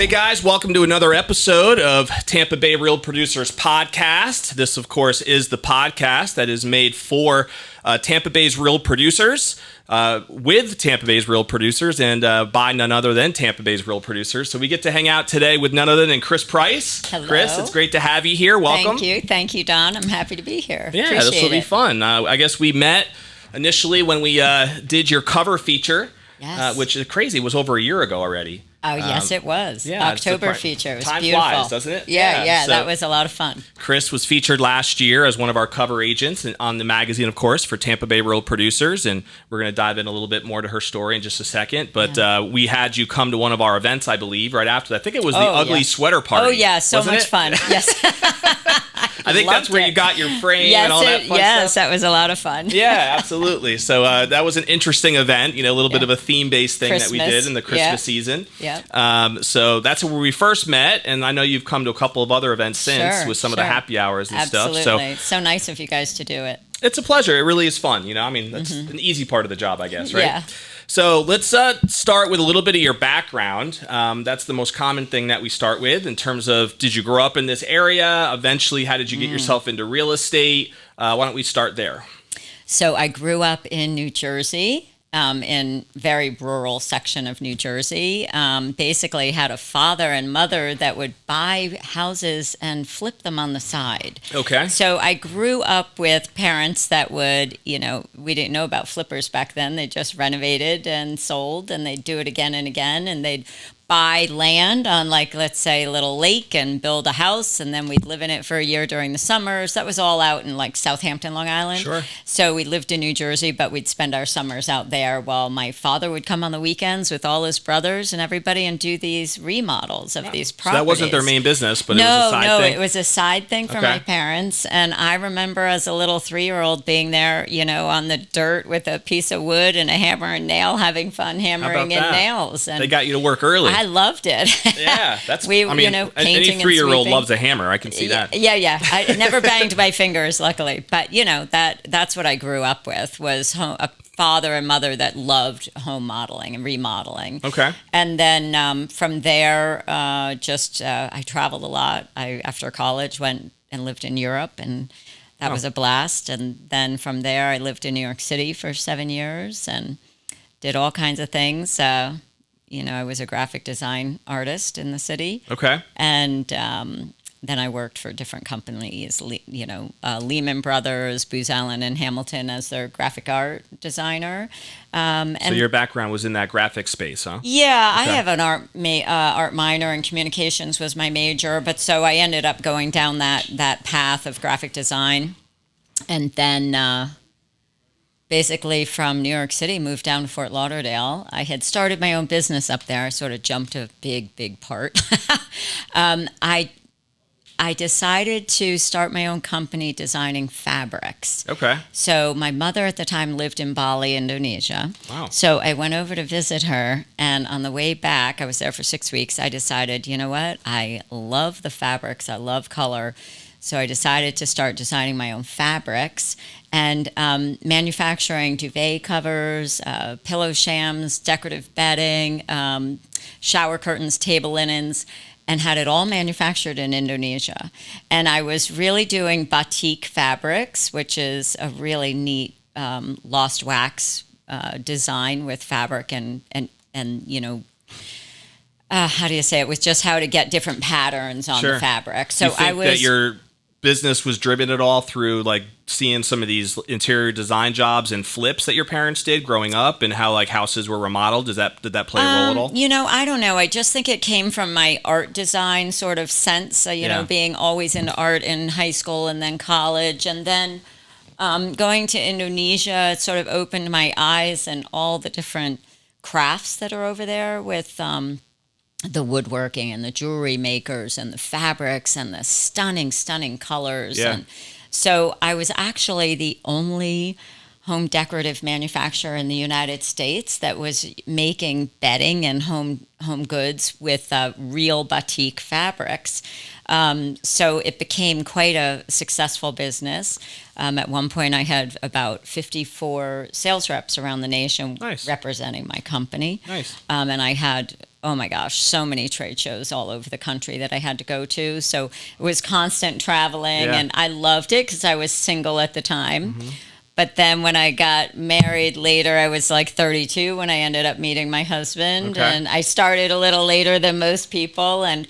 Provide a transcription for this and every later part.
Hey guys, welcome to another episode of Tampa Bay Real Producers Podcast. This, of course, is the podcast that is made for Tampa Bay's real producers, with Tampa Bay's real producers, and by none other than Tampa Bay's real producers. So we get to hang out today with none other than Chris Price. Hello. Chris, it's great to have you here. Welcome. Thank you, Don. I'm happy to be here. Yeah, Appreciate this will be it. fun. I guess we met initially when we did your cover feature, Yes. which is crazy. It was over a year ago already. Oh, yes, it was. Yeah, October feature. It was time beautiful. flies, doesn't it? Yeah, So that was a lot of fun. Chris was featured last year as one of our cover agents on the magazine, of course, for Tampa Bay Real Producers, and we're going to dive in a little bit more to her story in just a second. But we had you come to one of our events, I believe, right after that. I think it was the Ugly Sweater Party. Oh, yeah, so wasn't much it? fun. Yes. I think that's where you got your frame and all that fun Yes, stuff. that was a lot of fun. Yeah, absolutely. So that was an interesting event, a little bit of a theme-based thing that we did in the Christmas season. Yeah. So that's where we first met, and I know you've come to a couple of other events since with some of the happy hours and stuff. Absolutely. So nice of you guys to do it. It's a pleasure. It really is fun. I mean, that's an easy part of the job, I guess, right? Yeah. So let's start with a little bit of your background. That's the most common thing that we start with in terms of, did you grow up in this area? Eventually, how did you get yourself into real estate? Why don't we start there? So I grew up in New Jersey, in very rural section of New Jersey. Basically had a father and mother that would buy houses and flip them on the side. Okay. So I grew up with parents that would, we didn't know about flippers back then. They just renovated and sold, and they'd do it again and again, and they'd buy land on, like, let's say, a little lake and build a house, and then we'd live in it for a year during the summers. That was all out in, like, Southampton, Long Island. Sure. So we lived in New Jersey, but we'd spend our summers out there while my father would come on the weekends with all his brothers and everybody and do these remodels of these properties. So that wasn't their main business, but it was a side thing? No, it was a side thing for my parents. And I remember as a little 3-year-old being there, on the dirt with a piece of wood and a hammer and nail, having fun hammering in nails. And they got you to work early. I loved it. Yeah, that's painting any and 3-year-old sweeping. loves a hammer. I can see that. Yeah. I never banged my fingers, luckily. But, that's what I grew up with, was a father and mother that loved home modeling and remodeling. Okay. And then from there, I traveled a lot. I, after college, went and lived in Europe, and that was a blast. And then from there, I lived in New York City for 7 years and did all kinds of things. I was a graphic design artist in the city. Okay. And then I worked for different companies, Lehman Brothers, Booz Allen, and Hamilton as their graphic art designer. So your background was in that graphic space, huh? Yeah, okay. I have an art minor, and communications was my major. But so I ended up going down that path of graphic design. And then basically from New York City, moved down to Fort Lauderdale. I had started my own business up there. I sort of jumped a big part. I decided to start my own company designing fabrics. Okay. So my mother at the time lived in Bali, Indonesia. Wow. So I went over to visit her, and on the way back, I was there for 6 weeks, I decided, you know what? I love the fabrics. I love color. So I decided to start designing my own fabrics and manufacturing duvet covers, pillow shams, decorative bedding, shower curtains, table linens, and had it all manufactured in Indonesia. And I was really doing batik fabrics, which is a really neat lost wax design with fabric and how do you say it? With just how to get different patterns on the fabric. So you think that your business was driven at all through, like, seeing some of these interior design jobs and flips that your parents did growing up, and how, like, houses were remodeled? Did that play a role at all? I don't know. I just think it came from my art design sort of sense, being always into art in high school and then college. And then going to Indonesia, it sort of opened my eyes and all the different crafts that are over there with the woodworking and the jewelry makers and the fabrics and the stunning colors. Yeah. And so I was actually the only home decorative manufacturer in the United States that was making bedding and home goods with real batik fabrics. So it became quite a successful business. At one point, I had about 54 sales reps around the nation representing my company. Nice. And I had, oh my gosh, so many trade shows all over the country that I had to go to. So it was constant traveling, and I loved it because I was single at the time. Mm-hmm. But then when I got married later, I was like 32 when I ended up meeting my husband. Okay. And I started a little later than most people, and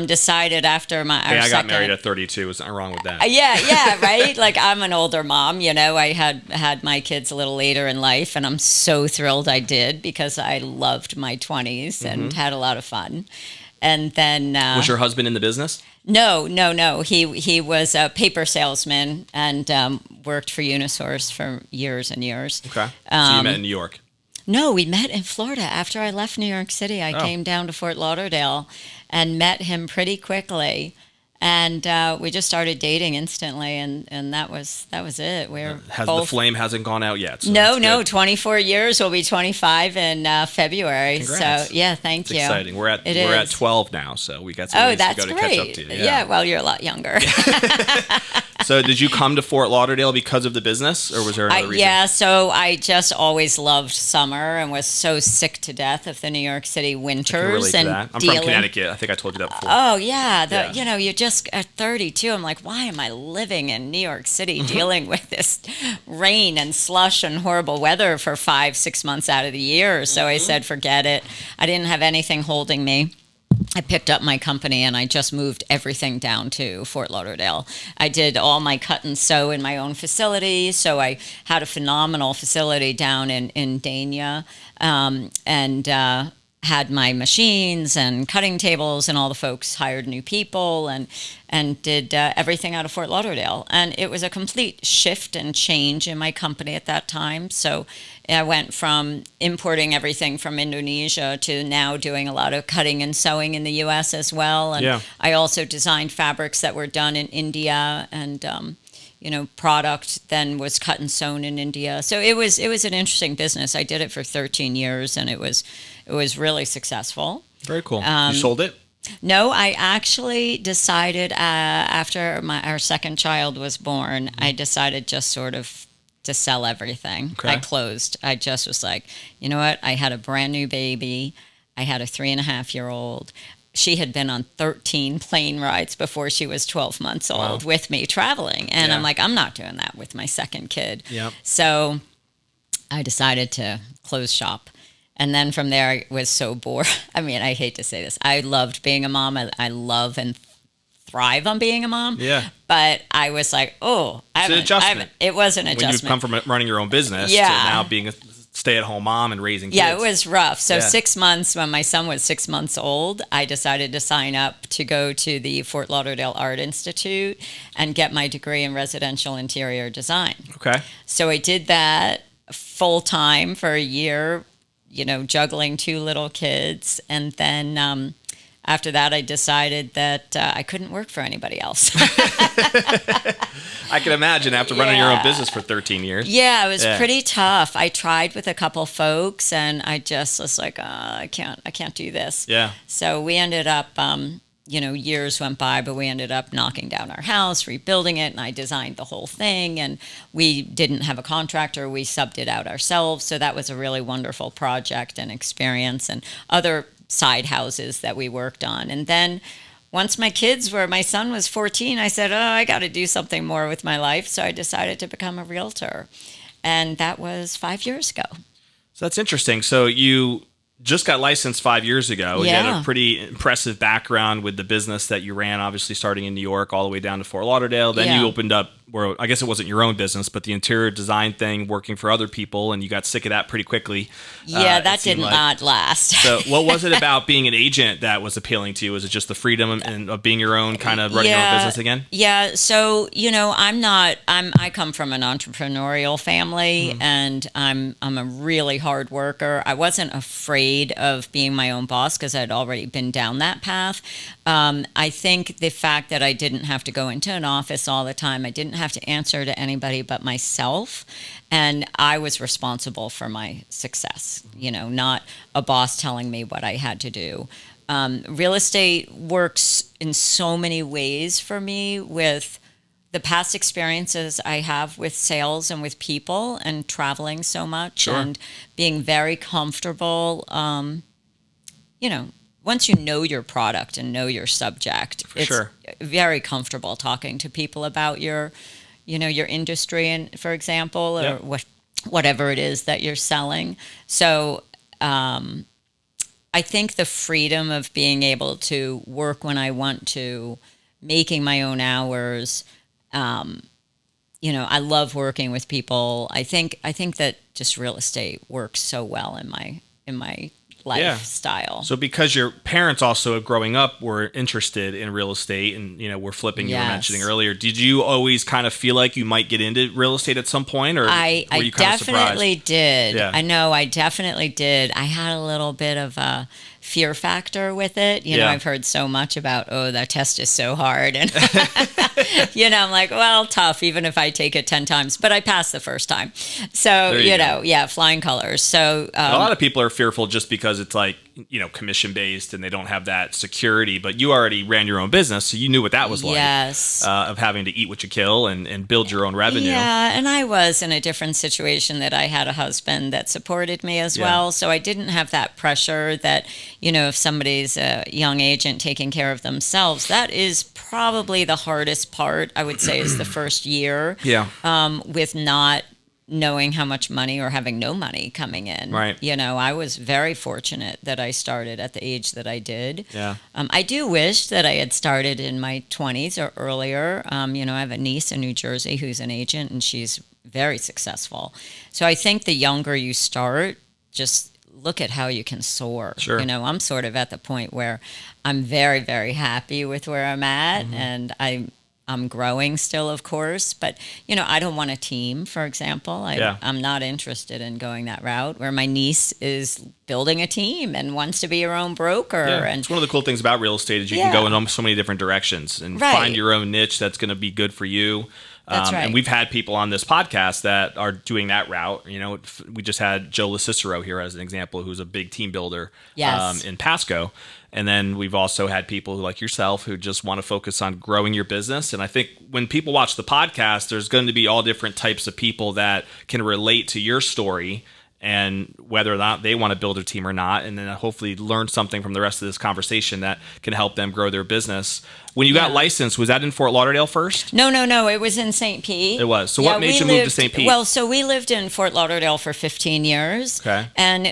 decided after I got married at 32. Was nothing wrong with that? Yeah, right? Like, I'm an older mom, you know. I had my kids a little later in life, and I'm so thrilled I did because I loved my 20s and had a lot of fun. And then... was your husband in the business? No. He was a paper salesman and worked for Unisource for years and years. Okay. So you met in New York? No, we met in Florida. After I left New York City, I came down to Fort Lauderdale and met him pretty quickly. And we just started dating instantly, and that was it. The flame hasn't gone out yet. So no, 24 years. We'll be 25 in February. Congrats. So yeah, thank you. Exciting. We're at 12 now, so we got some ways to go to catch up to you. Yeah, well, you're a lot younger. So did you come to Fort Lauderdale because of the business, or was there another reason? Yeah, so I just always loved summer and was so sick to death of the New York City winters. I can relate to that. I'm from Connecticut. I think I told you that before. Oh, yeah. You know, you just at 32, I'm like, why am I living in New York City dealing with this rain and slush and horrible weather for 5-6 months out of the year? So I said, forget it. I didn't have anything holding me. I picked up my company and I just moved everything down to Fort Lauderdale. I did all my cut and sew in my own facility. So I had a phenomenal facility down in Dania, and had my machines and cutting tables, and all the folks hired new people and did everything out of Fort Lauderdale. And it was a complete shift and change in my company at that time. So I went from importing everything from Indonesia to now doing a lot of cutting and sewing in the U.S. as well. And I also designed fabrics that were done in India, and product then was cut and sewn in India. So it was an interesting business. I did it for 13 years, and it was really successful. Very cool. You sold it? No, I actually decided after our second child was born, I decided just sort of to sell everything. Okay. I closed. I just was like, you know what? I had a brand new baby. I had a 3.5-year-old. She had been on 13 plane rides before she was 12 months old with me traveling. And I'm like, I'm not doing that with my second kid. Yep. So I decided to close shop. And then from there, I was so bored. I mean, I hate to say this. I loved being a mom. I love and thrive on being a mom. Yeah. But I was like, it's an adjustment. It was an adjustment. When you've come from running your own business to now being a stay-at-home mom and raising kids. Yeah, it was rough. So 6 months, when my son was 6 months old, I decided to sign up to go to the Fort Lauderdale Art Institute and get my degree in residential interior design. Okay. So I did that full-time for a year, juggling 2 little kids. And then after that, I decided that I couldn't work for anybody else. I can imagine after running your own business for 13 years. Yeah, it was pretty tough. I tried with a couple folks, and I just was like, I can't do this. Yeah. So we ended up, years went by, but we ended up knocking down our house, rebuilding it, and I designed the whole thing. And we didn't have a contractor. We subbed it out ourselves. So that was a really wonderful project and experience, and other side houses that we worked on. And then once my son was 14, I said, I got to do something more with my life. So I decided to become a realtor. And that was 5 years ago. So that's interesting. So you just got licensed 5 years ago. Yeah. You had a pretty impressive background with the business that you ran, obviously starting in New York all the way down to Fort Lauderdale. Then you opened up, where I guess it wasn't your own business, but the interior design thing, working for other people, and you got sick of that pretty quickly. Yeah, that did not last. So what was it about being an agent that was appealing to you? Was it just the freedom of being your own, kind of running your own business again? Yeah, so, I come from an entrepreneurial family, and I'm a really hard worker. I wasn't afraid of being my own boss because I'd already been down that path. I think the fact that I didn't have to go into an office all the time, I didn't have to answer to anybody but myself. And I was responsible for my success, not a boss telling me what I had to do. Real estate works in so many ways for me with the past experiences I have with sales and with people and traveling so much and being very comfortable. Once you know your product and know your subject, it's very comfortable talking to people about your industry and, for example, or whatever it is that you're selling. So, I think the freedom of being able to work when I want to, making my own hours, I love working with people. I think that just real estate works so well in my lifestyle. So because your parents also growing up were interested in real estate and, were flipping, you were mentioning earlier, did you always kind of feel like you might get into real estate at some point, or were you kind of surprised? I definitely did. Yeah. I know I definitely did. I had a little bit of a fear factor with it. I've heard so much about, that test is so hard. And, I'm like, well, tough, even if I take it 10 times. But I passed the first time. So, flying colors. So a lot of people are fearful just because it's like, commission-based and they don't have that security. But you already ran your own business, so you knew what that was like. Yes. Of having to eat what you kill and build your own revenue. Yeah, and I was in a different situation that I had a husband that supported me as well. So I didn't have that pressure that, if somebody's a young agent taking care of themselves, that is probably the hardest part, I would say, is the first year. Yeah. With not knowing how much money or having no money coming in. Right. I was very fortunate that I started at the age that I did. Yeah. I do wish that I had started in my 20s or earlier. I have a niece in New Jersey who's an agent, and she's very successful. So I think the younger you start, just look at how you can soar. Sure. I'm sort of at the point where I'm very, very happy with where I'm at, and I'm growing still, of course, but, I don't want a team, for example. I'm not interested in going that route, where my niece is building a team and wants to be her own broker. Yeah. And it's one of the cool things about real estate is you can go in so many different directions and find your own niche that's going to be good for you. That's right. And we've had people on this podcast that are doing that route. We just had Joe LaCicero here as an example, who's a big team builder in Pasco. And then we've also had people who, like yourself, who just want to focus on growing your business. And I think when people watch the podcast, there's going to be all different types of people that can relate to your story and whether or not they want to build a team or not, and then hopefully learn something from the rest of this conversation that can help them grow their business. When you got licensed, was that in Fort Lauderdale first? No. It was in St. Pete. It was. So what made you move to St. Pete? Well, so we lived in Fort Lauderdale for 15 years. Okay. And,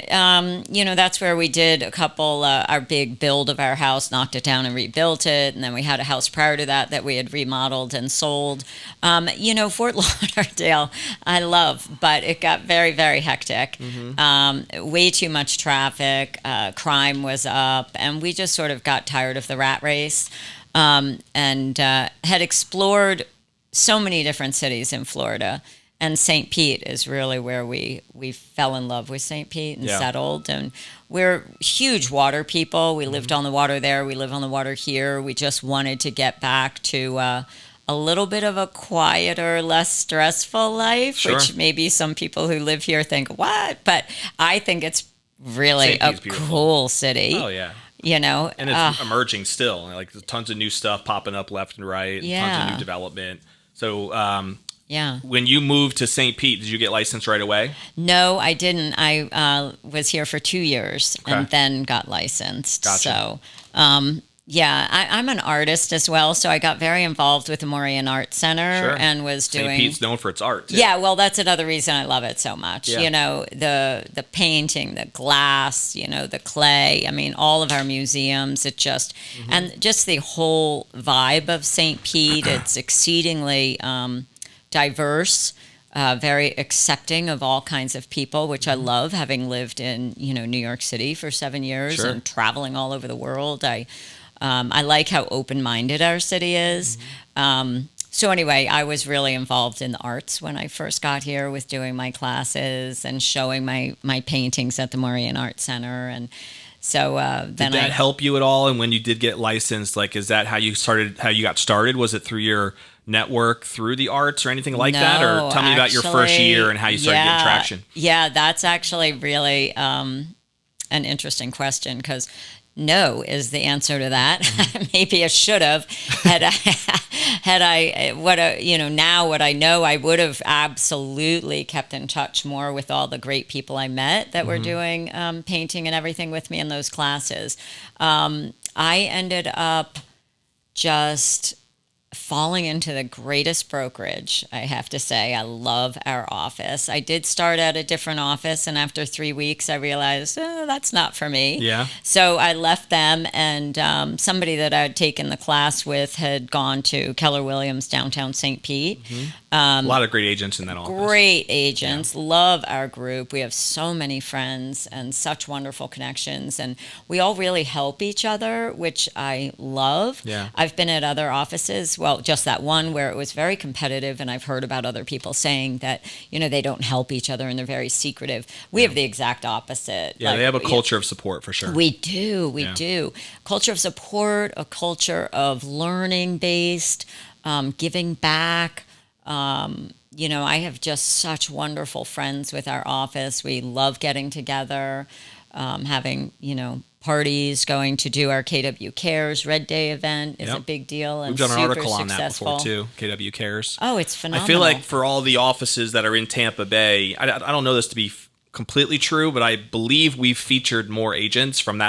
that's where we did a couple, our big build of our house, knocked it down and rebuilt it. And then we had a house prior to that we had remodeled and sold. Fort Lauderdale, I love, but it got very, very hectic. Way too much traffic. Crime was up. And we just sort of got tired of the rat race. And had explored so many different cities in Florida. And St. Pete is really where we fell in love with St. Pete and settled. And we're huge water people. We lived on the water there. We live on the water here. We just wanted to get back to a little bit of a quieter, less stressful life, which maybe some people who live here think, what? But I think it's really a cool city. Oh, yeah. And it's emerging still. Like there's tons of new stuff popping up left and right. Tons of new development. So when you moved to St. Pete, did you get licensed right away? No, I didn't. I was here for 2 years and then got licensed. Gotcha. So I'm an artist as well, so I got very involved with the Moraine Art Center and was doing. St. Pete's known for its art, too. Yeah, well, that's another reason I love it so much. Yeah. The painting, the glass, the clay. I mean, all of our museums. It just and just the whole vibe of St. Pete. It's exceedingly diverse. Very accepting of all kinds of people, which I love, having lived in New York City for 7 years and traveling all over the world. I like how open-minded our city is. So anyway, I was really involved in the arts when I first got here with doing my classes and showing my paintings at the Moraine Art Center. And So Did then that help you at all? And when you did get licensed, like, is that how you got started? Was it through your network, through the arts or anything like that? Or tell me about your first year and how you started getting traction. Yeah, that's actually really an interesting question, because no is the answer to that. Maybe I should have had I now what I know, I would have absolutely kept in touch more with all the great people I met that were doing painting and everything with me in those classes. I ended up just falling into the greatest brokerage, I have to say. I love our office. I did start at a different office, and after 3 weeks, I realized that's not for me. Yeah. So I left them, and somebody that I had taken the class with had gone to Keller Williams downtown St. Pete. A lot of great agents in that office. Great agents. Yeah. Love our group. We have so many friends and such wonderful connections, and we all really help each other, which I love. Yeah. I've been at other offices, well, just that one where it was very competitive, and I've heard about other people saying that, they don't help each other and they're very secretive. We have the exact opposite. Yeah, they have a culture of support for sure. We do. We do. Culture of support, a culture of learning based, giving back. I have just such wonderful friends with our office. We love getting together, having, parties, going to do our KW Cares Red Day event is a big deal. And we've done an article successful. on that before too, KW Cares. Oh, it's phenomenal. I feel like for all the offices that are in Tampa Bay, I don't know this to be completely true, but I believe we've featured more agents from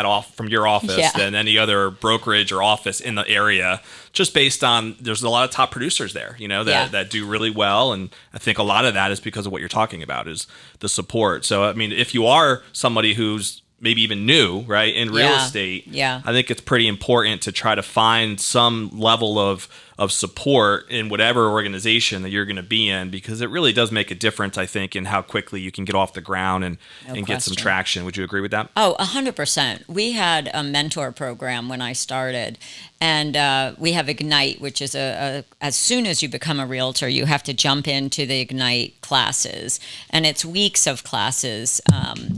your office than any other brokerage or office in the area, just based on there's a lot of top producers there, that do really well. And I think a lot of that is because of what you're talking about, is the support. So, I mean, if you are somebody who's maybe even new, right, in real estate, I think it's pretty important to try to find some level of support in whatever organization that you're going to be in, because it really does make a difference, I think, in how quickly you can get off the ground and get some traction. Would you agree with that? Oh, 100%. We had a mentor program when I started, and we have Ignite, which is as soon as you become a realtor, you have to jump into the Ignite classes, and it's weeks of classes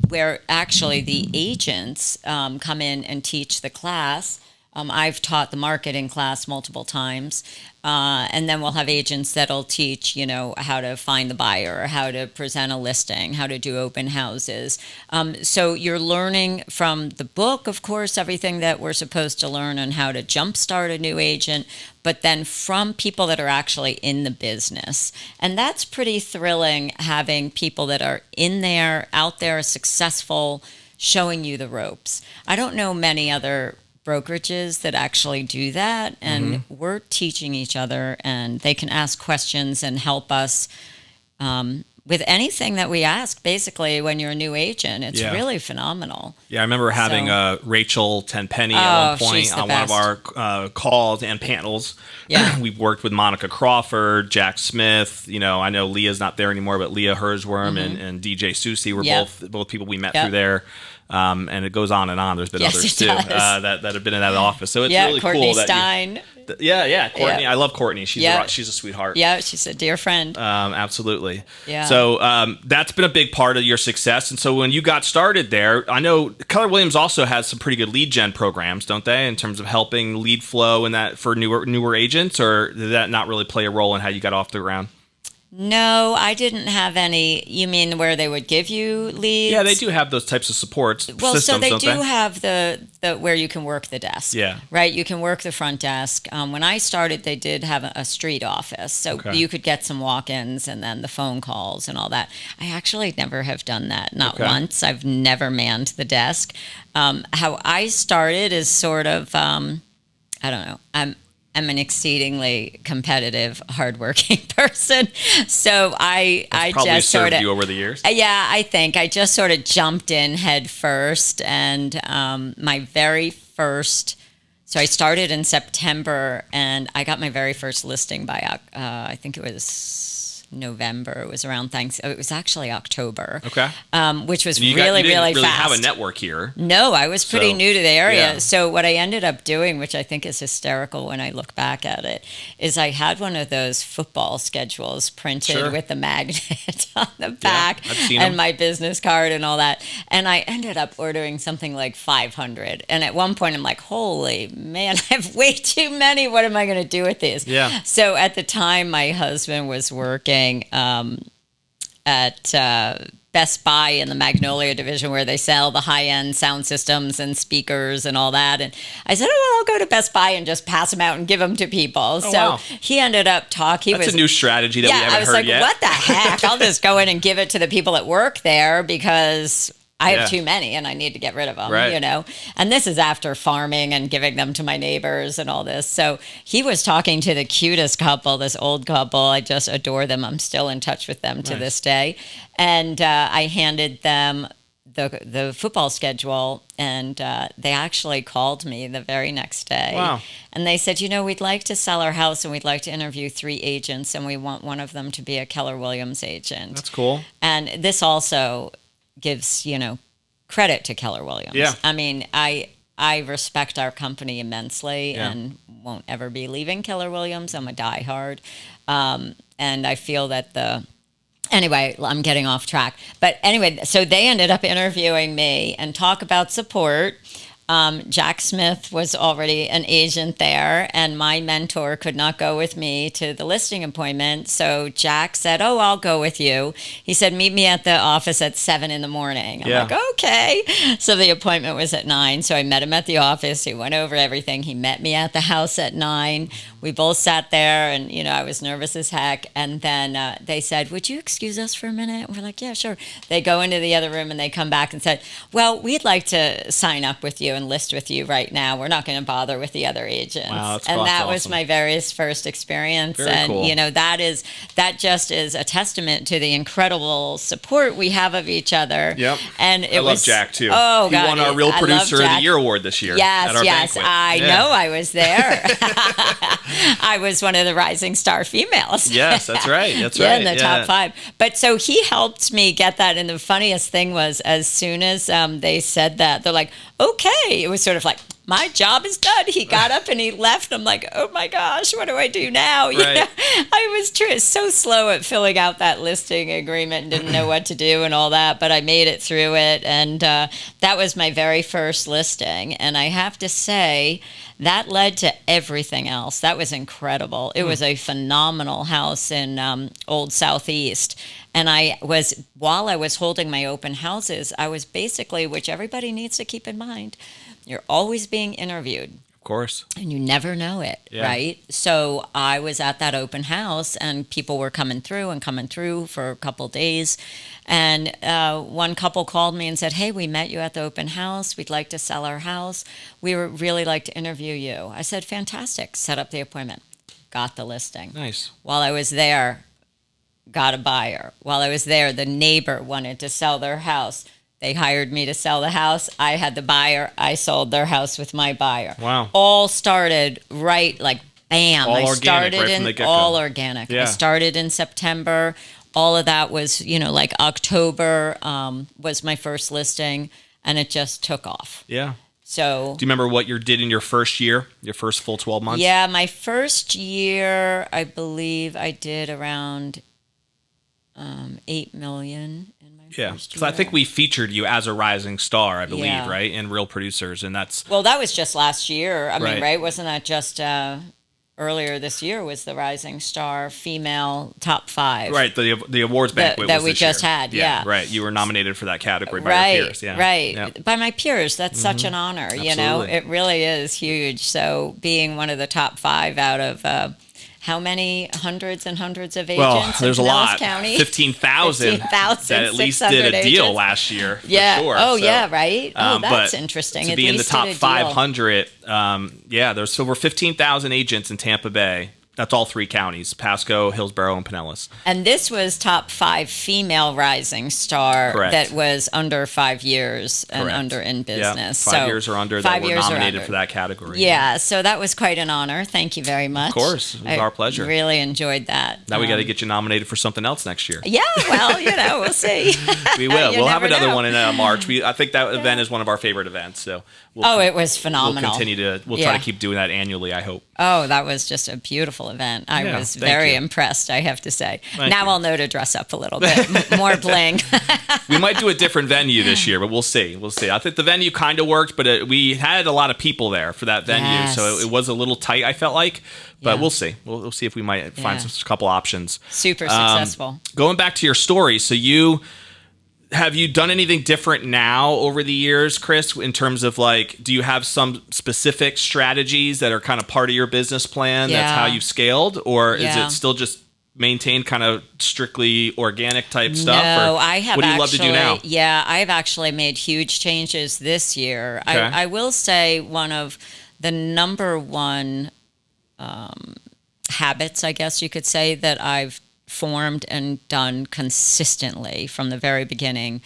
where actually the agents come in and teach the class. I've taught the marketing class multiple times, and then we'll have agents that'll teach, how to find the buyer, how to present a listing, how to do open houses. So you're learning from the book, of course, everything that we're supposed to learn on how to jumpstart a new agent, but then from people that are actually in the business. And that's pretty thrilling, having people that are out there, successful, showing you the ropes. I don't know many other brokerages that actually do that, and we're teaching each other, and they can ask questions and help us with anything that we ask, basically, when you're a new agent. It's really phenomenal. Yeah, I remember having Rachel Tenpenny at one point on one of our calls and panels. Yeah. We've worked with Monica Crawford, Jack Smith. I know Leah's not there anymore, but Leah Herzworm and DJ Susie were both people we met through there. And it goes on and on. There's been others too that have been in that office. So it's really Courtney cool. Stein. Courtney. I love Courtney. She's a sweetheart. Yeah, she's a dear friend. Absolutely. Yeah. So that's been a big part of your success. And so when you got started there, I know Keller Williams also has some pretty good lead gen programs, don't they, in terms of helping lead flow and that for newer agents, or did that not really play a role in how you got off the ground? No, I didn't have any. You mean where they would give you leads? Yeah, they do have those types of supports systems, so they don't do have the where you can work the desk. Yeah. Right? You can work the front desk. When I started, they did have a street office. So you could get some walk-ins and then the phone calls and all that. I actually never have done that. Not once. I've never manned the desk. How I started is sort of, I don't know. I'm an exceedingly competitive, hardworking person, so I just served you over the years. Yeah, I think I just sort of jumped in head first, and my very first. So I started in September, and I got my very first listing by I think it was November. It was around Thanksgiving. It was actually October. Okay. Which was You really didn't fast. have a network here. No, I was pretty new to the area. Yeah. So what I ended up doing, which I think is hysterical when I look back at it, is I had one of those football schedules printed with the magnet on the back I've seen and them. my business card and all that. And I ended up ordering something like 500. And at one point I'm like, holy man, I have way too many. What am I going to do with these? Yeah. So at the time, my husband was working at Best Buy in the Magnolia division where they sell the high-end sound systems and speakers and all that. And I said, oh, well, I'll go to Best Buy and just pass them out and give them to people. So wow. he ended up talking. That's a new strategy that we haven't I was heard like, yet. what the heck? I'll just go in and give it to the people that work there because I have too many and I need to get rid of them, Right. you know? And this is after farming and giving them to my neighbors and all this. So he was talking to the cutest couple, this old couple. I just adore them. I'm still in touch with them to this day. And I handed them the football schedule, and they actually called me the very next day. Wow. And they said, you know, we'd like to sell our house and we'd like to interview 3 agents, and we want one of them to be a Keller Williams agent. That's cool. And this also gives, you know, credit to Keller Williams. Yeah. I mean, I respect our company immensely and won't ever be leaving Keller Williams. I'm a diehard. And I feel that anyway, I'm getting off track. But anyway, so they ended up interviewing me and talk about support. Jack Smith was already an agent there, and my mentor could not go with me to the listing appointment. So Jack said, oh, I'll go with you. He said, meet me at the office at 7 in the morning. I'm like, okay. So the appointment was at 9. So I met him at the office. He went over everything. He met me at the house at 9. We both sat there, and, you know, I was nervous as heck. And then they said, would you excuse us for a minute? We're like, yeah, sure. They go into the other room, and they come back and said, well, we'd like to sign up with you and list with you right now. We're not going to bother with the other agents. Wow, and that was awesome. my very first experience. Very and cool. you know, that just is a testament to the incredible support we have of each other. Yep. And I love Jack too. Oh, he God, won our Real I love Producer of the Jack. Year award this year. at our Yes, banquet. I know. I was there. I was one of the rising star females. Yes, that's right. That's Yeah, right. in the top 5. But so he helped me get that. And the funniest thing was, as soon as they said that, they're like, okay. It was sort of like, my job is done. He got up and he left. I'm like, oh my gosh, what do I do now? You Right. know, I was so slow at filling out that listing agreement and didn't know what to do and all that, but I made it through it. And that was my very first listing. And I have to say, that led to everything else. That was incredible. It was a phenomenal house in Old Southeast. And while I was holding my open houses, I was basically, which everybody needs to keep in mind, you're always being interviewed. Of course. And you never know it, Yeah. right? So I was at that open house, and people were coming through for a couple days. And one couple called me and said, hey, we met you at the open house. We'd like to sell our house. We would really like to interview you. I said, fantastic. Set up the appointment. Got the listing. Nice. While I was there, got a buyer. While I was there, the neighbor wanted to sell their house. They hired me to sell the house. I had the buyer. I sold their house with my buyer. Wow. All started right, like, bam. All I organic, started right from the get-go. all organic. Yeah. I started in September. All of that was, you know, like October was my first listing, and it just took off. Yeah. So Do you remember what you did in your first year, your first full 12 months? yeah, my first year, I believe I did around 8 million in my Yeah. first So I year. think we featured you as a rising star, I believe, Yeah. right? In Real Producers. And that's, Well, that was just last year. I mean, Right. right? Wasn't that just earlier this year was the Rising Star female top 5? right, the awards banquet that was we this just year. had, yeah. Right. You were nominated for that category by Right, your peers. Yeah. right. Yeah. By my peers. That's such an honor, you know? Absolutely. It really is huge. So being one of the top 5 out of how many hundreds and hundreds of agents Well, there's a in Pinellas lot. County? 15,000 that at least did a 15,600 deal agents. last year. For Yeah. sure. Oh, So, yeah, right? Oh, but that's interesting. To At be in the least top did a deal. 500, there's over 15,000 agents in Tampa Bay. That's all 3 counties: Pasco, Hillsborough, and Pinellas. And this was top 5 female rising star Correct. that was under 5 years and Correct. under in business. Yeah, 5 years or under that were nominated for that category. Yeah, so that was quite an honor. Thank you very much. Of course. It was our pleasure. Really enjoyed that. Now we got to get you nominated for something else next year. Yeah, well, we'll see. We will. We'll have another know. one in March. I think that event is one of our favorite events. So it was phenomenal. We'll try to keep doing that annually, I hope. Oh, that was just a beautiful event. I was very impressed, I have to say. Now I'll know to dress up a little bit, more bling. We might do a different venue this year, but we'll see. We'll see. I think the venue kind of worked, but we had a lot of people there for that venue, so it was a little tight, I felt like. But we'll see. We'll see if we might find a couple options. Super successful. Going back to your story, so have you done anything different now over the years, Chris, in terms of do you have some specific strategies that are kind of part of your business plan? Yeah. That's how you've scaled? Or is it still just maintained kind of strictly organic type stuff? No, I have. What do you love to do now? Yeah, I've actually made huge changes this year. Okay. I will say one of the number one habits, I guess you could say, that I've formed and done consistently from the very beginning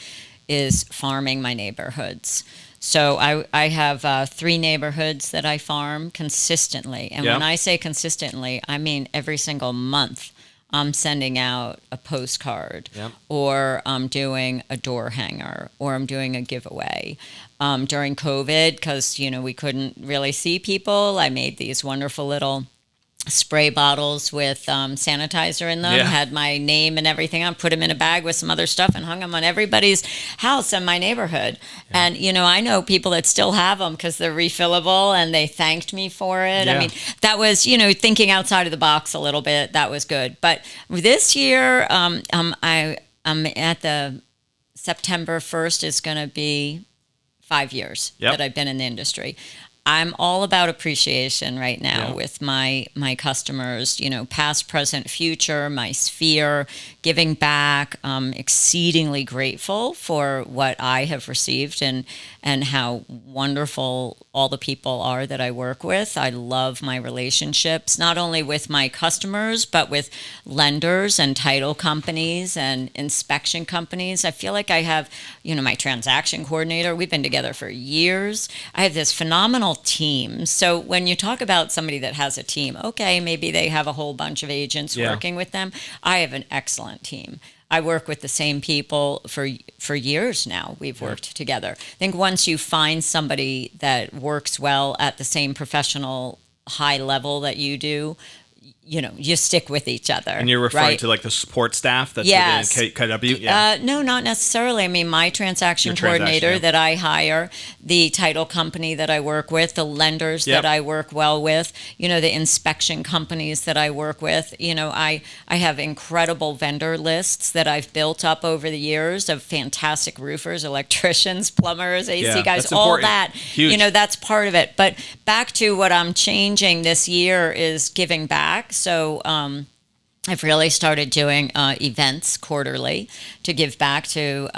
is farming my neighborhoods. So I have 3 neighborhoods that I farm consistently. And when I say consistently, I mean every single month I'm sending out a postcard or I'm doing a door hanger or I'm doing a giveaway. During COVID, because, we couldn't really see people, I made these wonderful little spray bottles with sanitizer in them, had my name and everything on, put them in a bag with some other stuff and hung them on everybody's house in my neighborhood. And, I know people that still have them because they're refillable and they thanked me for it. I mean, that was, thinking outside of the box a little bit. That was good. But this year, I'm at the September 1st is going to be 5 years that I've been in the industry. I'm all about appreciation right now with my customers, past, present, future, my sphere, giving back. Exceedingly grateful for what I have received and how wonderful all the people are that I work with. I love my relationships, not only with my customers, but with lenders and title companies and inspection companies. I feel like I have, my transaction coordinator. We've been together for years. I have this phenomenal team. So when you talk about somebody that has a team, okay, maybe they have a whole bunch of agents working with them. I have an excellent team. I work with the same people for years now. We've worked together. I think once you find somebody that works well at the same professional high level that you do, you stick with each other. And you're referring to the support staff that's within KW? Yeah. No, not necessarily. I mean, my transaction coordinator that I hire, the title company that I work with, the lenders that I work well with, the inspection companies that I work with. I have incredible vendor lists that I've built up over the years of fantastic roofers, electricians, plumbers, AC guys, all that. Huge. That's part of it. But back to what I'm changing this year is giving back. So I've really started doing events quarterly to give back to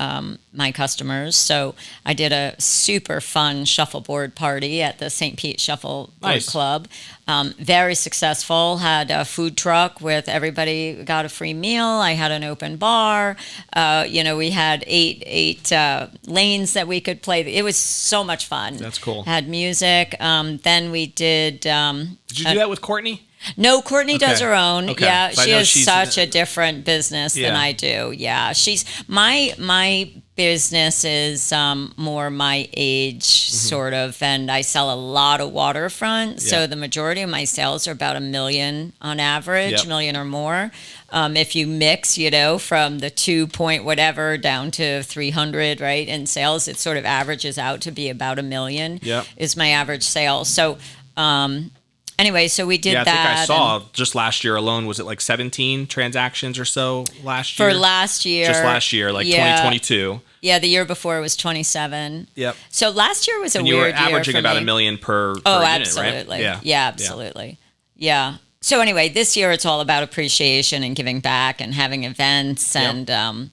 my customers. So I did a super fun shuffleboard party at the St. Pete Shuffleboard Club. Very successful. Had a food truck with everybody got a free meal. I had an open bar. We had eight lanes that we could play. It was so much fun. That's cool. Had music. Then we did. Did you do that with Courtney? No, Courtney does her own. Okay. Yeah, So she has such a different business than Yeah. I do. Yeah, she's my business is more my age sort of, and I sell a lot of waterfront. So the majority of my sales are about $1 million on average, $1 million or more. If you mix, from the 2 point whatever down to 300, right, in sales, it sort of averages out to be about $1 million is my average sale. So. Anyway, so we did that. I think I saw just last year alone, was it 17 transactions or so last year? For last year. Just last year, 2022. Yeah, the year before was 27. Yep. So last year was a and weird year. You were averaging for about me. $1 million per Oh, unit, absolutely. right? Yeah, absolutely. Yeah. So anyway, this year it's all about appreciation and giving back and having events and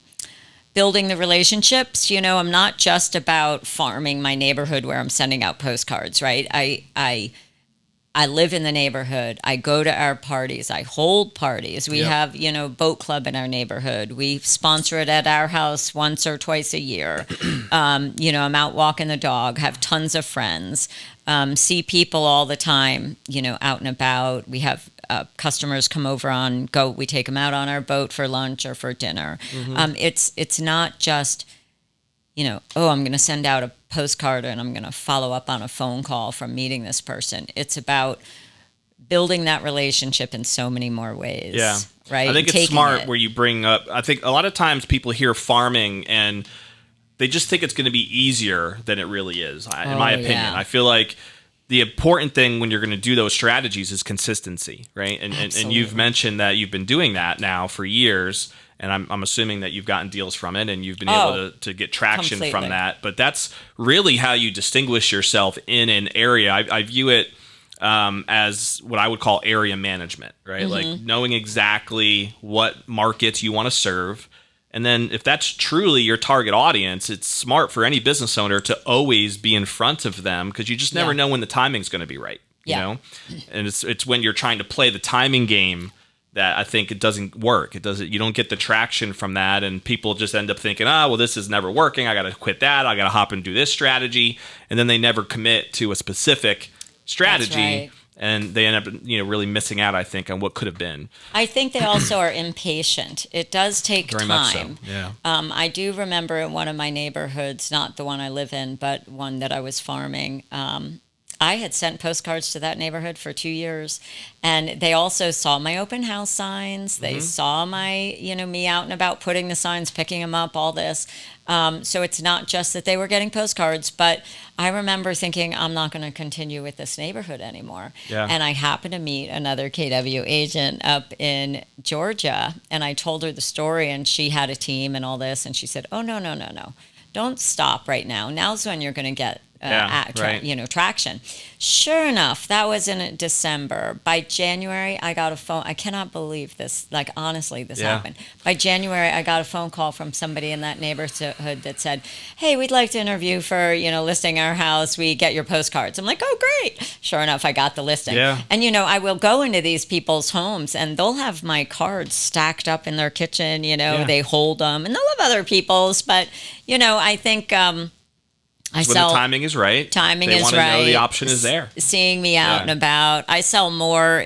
building the relationships. I'm not just about farming my neighborhood where I'm sending out postcards, right? I live in the neighborhood. I go to our parties. I hold parties. We have, boat club in our neighborhood. We sponsor it at our house once or twice a year. I'm out walking the dog, have tons of friends, see people all the time, out and about. We have customers come over we take them out on our boat for lunch or for dinner. It's not just, I'm going to send out a postcard and I'm going to follow up on a phone call from meeting this person. It's about building that relationship in so many more ways. Yeah. Right. I think it's smart where you bring up, I think a lot of times people hear farming and they just think it's going to be easier than it really is, in my opinion. Yeah. I feel like the important thing when you're going to do those strategies is consistency, right? And you've mentioned that you've been doing that now for years. And I'm assuming that you've gotten deals from it and you've been able to get traction from that. But that's really how you distinguish yourself in an area. I view it as what I would call area management, right? Like knowing exactly what markets you want to serve. And then if that's truly your target audience, it's smart for any business owner to always be in front of them because you just never know when the timing's going to be right, you know? And it's when you're trying to play the timing game that I think it doesn't work. You don't get the traction from that, and people just end up thinking, this is never working. I got to quit that. I got to hop and do this strategy, and then they never commit to a specific strategy, and they end up, really missing out. I think on what could have been. I think they also are impatient. It does take Very time. Much so. Yeah. I do remember in one of my neighborhoods, not the one I live in, but one that I was farming. I had sent postcards to that neighborhood for 2 years, and they also saw my open house signs. They saw my, me out and about putting the signs, picking them up, all this. So it's not just that they were getting postcards, but I remember thinking, I'm not going to continue with this neighborhood anymore. Yeah. And I happened to meet another KW agent up in Georgia, and I told her the story, and she had a team and all this, and she said, oh, no. Don't stop right now. Now's when you're going to get traction. Sure enough, that was in December. By January, I got a phone. I cannot believe this. Like, honestly, this happened. By January, I got a phone call from somebody in that neighborhood that said, hey, we'd like to interview for, listing our house. We get your postcards. I'm like, oh, great. Sure enough, I got the listing. Yeah. And, I will go into these people's homes and they'll have my cards stacked up in their kitchen. They hold them and they'll have other people's. But, I think... when the timing is right. They want to know the option is there. Seeing me out and about. I sell more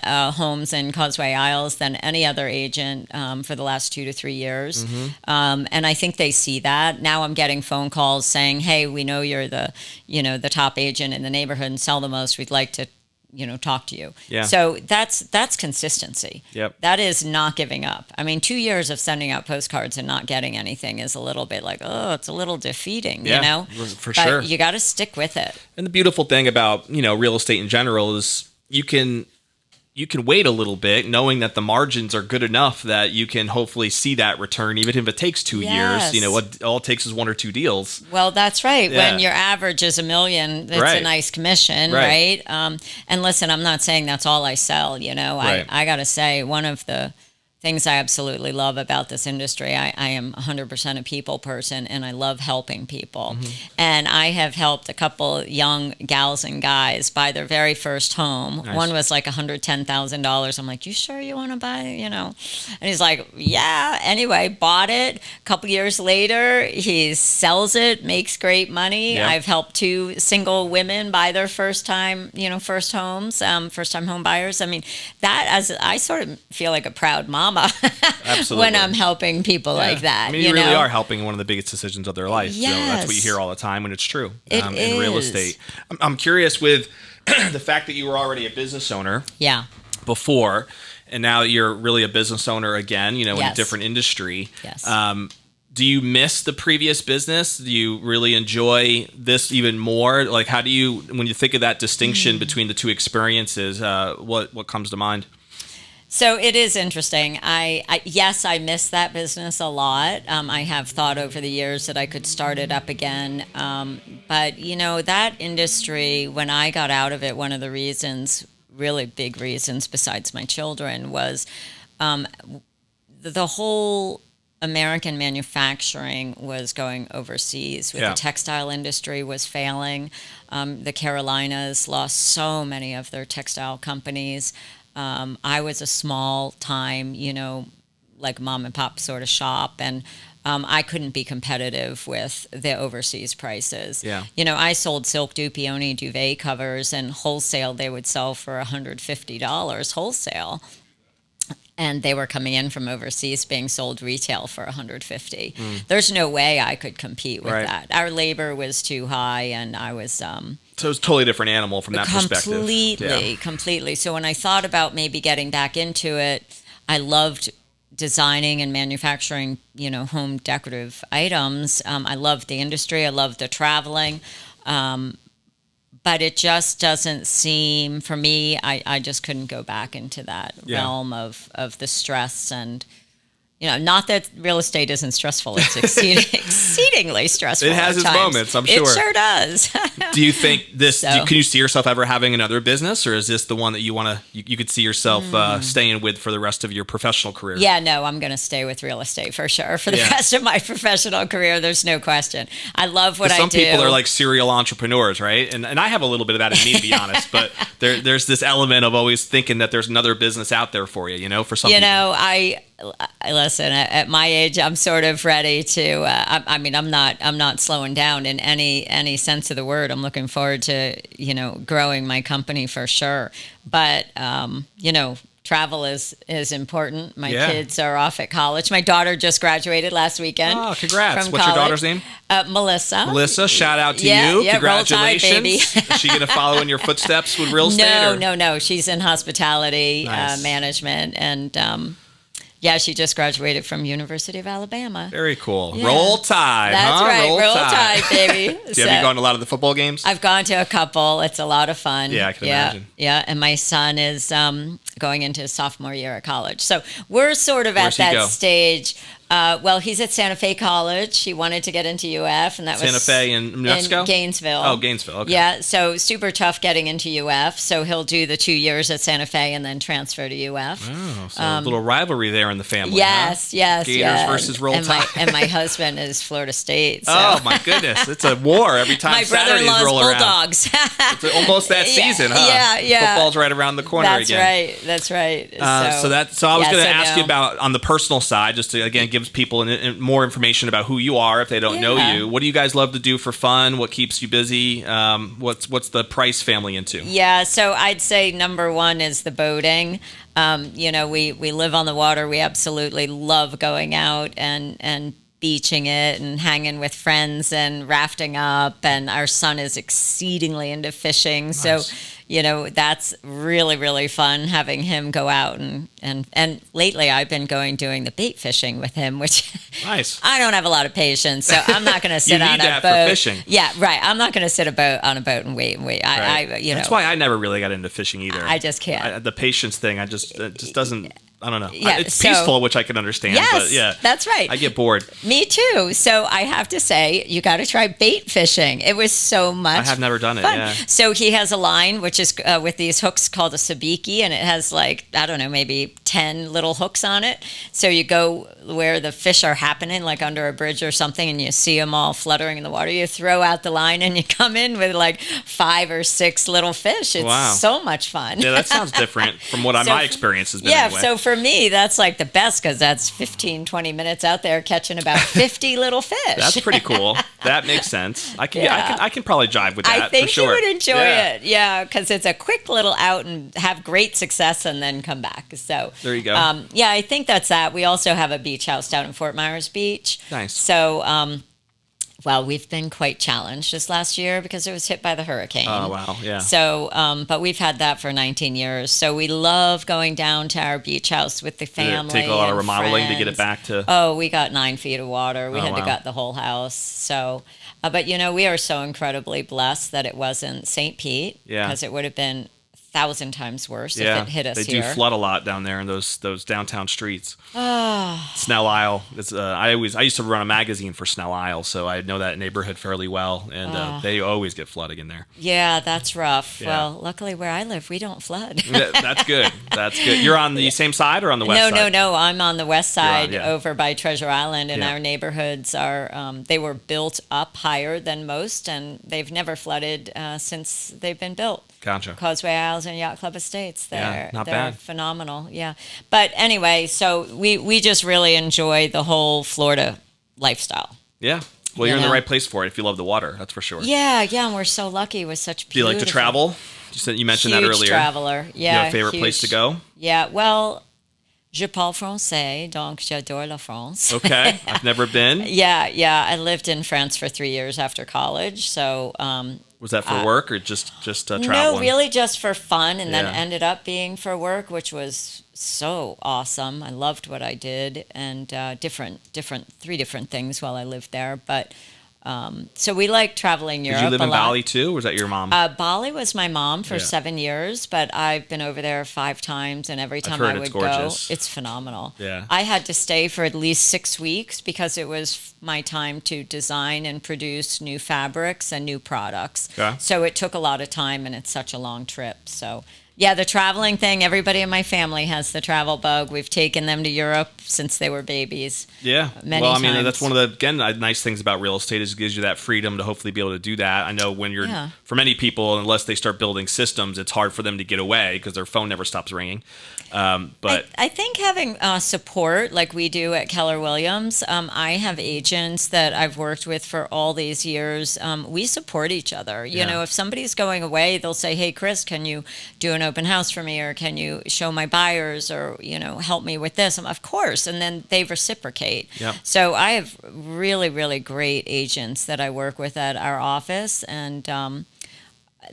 homes in Causeway Isles than any other agent for the last 2 to 3 years. And I think they see that. Now I'm getting phone calls saying, hey, we know you're the top agent in the neighborhood and sell the most. We'd like to talk to you. Yeah. So that's consistency. Yep. That is not giving up. I mean, 2 years of sending out postcards and not getting anything is a little bit like, it's a little defeating, For sure. You got to stick with it. And the beautiful thing about, real estate in general is you can wait a little bit knowing that the margins are good enough that you can hopefully see that return, even if it takes 2 years. What all it takes is 1 or 2 deals. Well, that's right. Yeah. When your average is $1 million, it's a nice commission, right? And listen, I'm not saying that's all I sell. I got to say, one of the things I absolutely love about this industry, I am 100% a people person, and I love helping people. And I have helped a couple young gals and guys buy their very first home. Nice. One was like $110,000. I'm like, you sure you want to buy, And he's like, yeah. Anyway, bought it. A couple years later, he sells it, makes great money. Yep. I've helped 2 single women buy their first time homes, first time home buyers. I mean, I sort of feel like a proud mom when I'm helping people like that. I mean, you really are helping one of the biggest decisions of their life. Yes. That's what you hear all the time, and it's true in is. Real estate. I'm curious with the fact that you were already a business owner before, and now you're really a business owner again, in a different industry. Yes. Do you miss the previous business? Do you really enjoy this even more? Like, how do you, when you think of that distinction between the 2 experiences, what comes to mind? So it is interesting. Yes, I miss that business a lot. I have thought over the years that I could start it up again. But, that industry, when I got out of it, one of the reasons, really big reasons besides my children, was the whole American manufacturing was going overseas. With the textile industry was failing. The Carolinas lost so many of their textile companies. I was a small time, like mom and pop sort of shop, and I couldn't be competitive with the overseas prices. Yeah. I sold silk peony duvet covers, and wholesale they would sell for $150 wholesale. And they were coming in from overseas being sold retail for $150. There's no way I could compete with that. Our labor was too high, and I was... so it was a totally different animal from that perspective. Completely. So when I thought about maybe getting back into it, I loved designing and manufacturing, home decorative items. I loved the industry. I loved the traveling. But it just doesn't seem, for me, I just couldn't go back into that realm of the stress. And, not that real estate isn't stressful. It's exceedingly stressful. It has its moments, I'm sure. It sure does. Do you think this, can you see yourself ever having another business, or is this the one that you could see yourself staying with for the rest of your professional career? Yeah, no, I'm going to stay with real estate for sure. For the rest of my professional career, there's no question. I love what I do. Some people are like serial entrepreneurs, right? And I have a little bit of that in me, to be honest. But there's this element of always thinking that there's another business out there for you, for some people. I listen, at my age, I'm sort of ready to, I'm not slowing down in any sense of the word. I'm looking forward to, growing my company for sure. But, travel is important. My kids are off at college. My daughter just graduated last weekend. Oh, congrats. What's college. your daughter's name? Melissa. Melissa, shout out to you. Yeah, congratulations. Roll Tide, baby. Is she going to follow in your footsteps with real estate? No. She's in hospitality management, and she just graduated from University of Alabama. Very cool. Yeah. Roll Tide, That's huh? right. Roll Tide, baby. Have you gone to a lot of the football games? I've gone to a couple. It's a lot of fun. Yeah, I can imagine. Yeah, and my son is going into his sophomore year at college. So we're sort of at that stage. He's at Santa Fe College. He wanted to get into UF, and that Santa was Fe in New Mexico? In Gainesville. Oh, Gainesville. Okay. Yeah, so super tough getting into UF. So he'll do the 2 years at Santa Fe and then transfer to UF. Oh, so a little rivalry there in the family. Yes. Gators versus Roll Tide. And my husband is Florida State. So. Oh my goodness, it's a war every time my Saturdays roll around. Bulldogs. It's almost that season, huh? Yeah. Football's right around the corner again. That's right. So I was going to ask you about on the personal side, just to again give people more information about who you are if they don't know you. What do you guys love to do for fun? What keeps you busy? What's the Price family into? Yeah, so I'd say number one is the boating. We live on the water. We absolutely love going out and beaching it and hanging with friends and rafting up. And our son is exceedingly into fishing. Nice. So, that's really, really fun having him go out. And lately I've been doing the bait fishing with him, which nice. I don't have a lot of patience. So I'm not going to sit on a boat. For fishing. Yeah, right. I'm not going to sit on a boat and wait. Right. That's why I never really got into fishing either. I just can't. The patience thing, it just doesn't. I don't know. Yeah, it's peaceful, which I can understand. Yes, but yeah, that's right. I get bored. Me too. So I have to say, you got to try bait fishing. It was so much. I have never done fun. It. Yeah. So he has a line which is with these hooks called a sabiki, and it has maybe 10 little hooks on it. So you go where the fish are happening, like under a bridge or something, and you see them all fluttering in the water. You throw out the line, and you come in with 5 or 6 little fish. It's so much fun. Yeah, that sounds different from what my experience has been. Yeah, anyway. So for me, that's the best because that's 15, 20 minutes out there catching about 50 little fish. That's pretty cool. That makes sense. I can probably jive with that. I think for sure. you would enjoy it. Yeah, because it's a quick little out and have great success and then come back. So there you go. I think that's that. We also have a beach house down in Fort Myers Beach. Nice. So we've been quite challenged this last year because it was hit by the hurricane. Oh, wow, yeah. So, but we've had that for 19 years. So we love going down to our beach house with the family. Did it take a lot of remodeling friends. To get it back to? Oh, we got 9 feet of water. We had to gut the whole house. So, but we are so incredibly blessed that it wasn't St. Pete. Yeah. Because it would have been 1,000 times worse if it hit us they here. do flood a lot down there in those downtown streets. Snell Isle. It's I used to run a magazine for Snell Isle, so I know that neighborhood fairly well, and they always get flooding in there. Yeah, that's rough. Yeah. Well, luckily where I live, we don't flood. That's good. That's good. You're on the same side or on the west side? No. I'm on the west side over by Treasure Island, and Yeah. our neighborhoods are, they were built up higher than most, and they've never flooded since they've been built. Gotcha. Causeway Isles and Yacht Club Estates. They're not bad. Phenomenal. Yeah. But anyway, so we just really enjoy the whole Florida lifestyle. Yeah. Well, you're in the right place for it if you love the water. That's for sure. Yeah, and we're so lucky with such beautiful. Do you like to travel? You mentioned that earlier. Huge traveler. Yeah. You have a favorite place to go? Yeah. Well, je parle français, donc j'adore la France. Okay. I've never been. Yeah. I lived in France for 3 years after college, so. Was that for work or just traveling? No, really just for fun, and then Yeah. ended up being for work, which was so awesome. I loved what I did, and three different things while I lived there. But so we like traveling Europe. Did you live a in lot. Bali too, or was that your mom? Bali was my mom for 7 years, but I've been over there 5 times, and every time I would go, it's phenomenal. Yeah. I had to stay for at least 6 weeks because it was my time to design and produce new fabrics and new products. Okay. So it took a lot of time, and it's such a long trip. So yeah, the traveling thing, everybody in my family has the travel bug. We've taken them to Europe since they were babies. Yeah. Many I mean, times. that's one of the, again, nice things about real estate is it gives you that freedom to hopefully be able to do that. I know when you're, for many people, unless they start building systems, it's hard for them to get away because their phone never stops ringing. But I think having support like we do at Keller Williams, I have agents that I've worked with for all these years. We support each other. You know, if somebody's going away, they'll say, "Hey, Chris, can you do an open house for me, or can you show my buyers, or help me with this?" Of course, and then they reciprocate. Yep. So I have really, really great agents that I work with at our office, and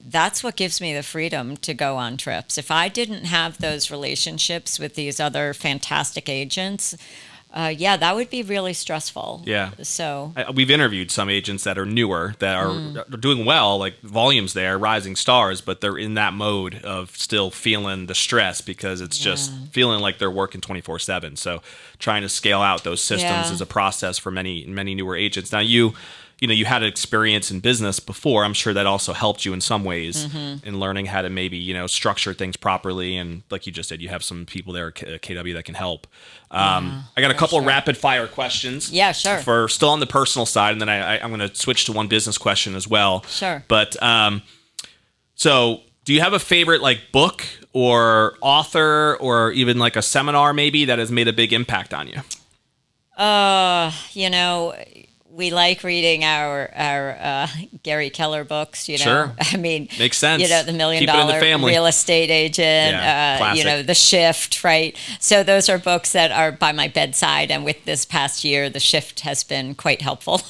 that's what gives me the freedom to go on trips. If I didn't have those relationships with these other fantastic agents, that would be really stressful. Yeah. So we've interviewed some agents that are newer, that are doing well, like volumes there, rising stars, but they're in that mode of still feeling the stress because it's just feeling like they're working 24/7. So trying to scale out those systems is a process for many newer agents. Now you had an experience in business before. I'm sure that also helped you in some ways in learning how to maybe, structure things properly. And like you just said, you have some people there at KW that can help. I got a couple of rapid fire questions. Yeah, sure. For still on the personal side. And then I'm going to switch to one business question as well. Sure. But so do you have a favorite book or author or even like a seminar maybe that has made a big impact on you? We like reading our Gary Keller books, Sure. I mean, makes sense. The $1 million real estate agent, classic. The Shift, right? So those are books that are by my bedside. And with this past year, the Shift has been quite helpful,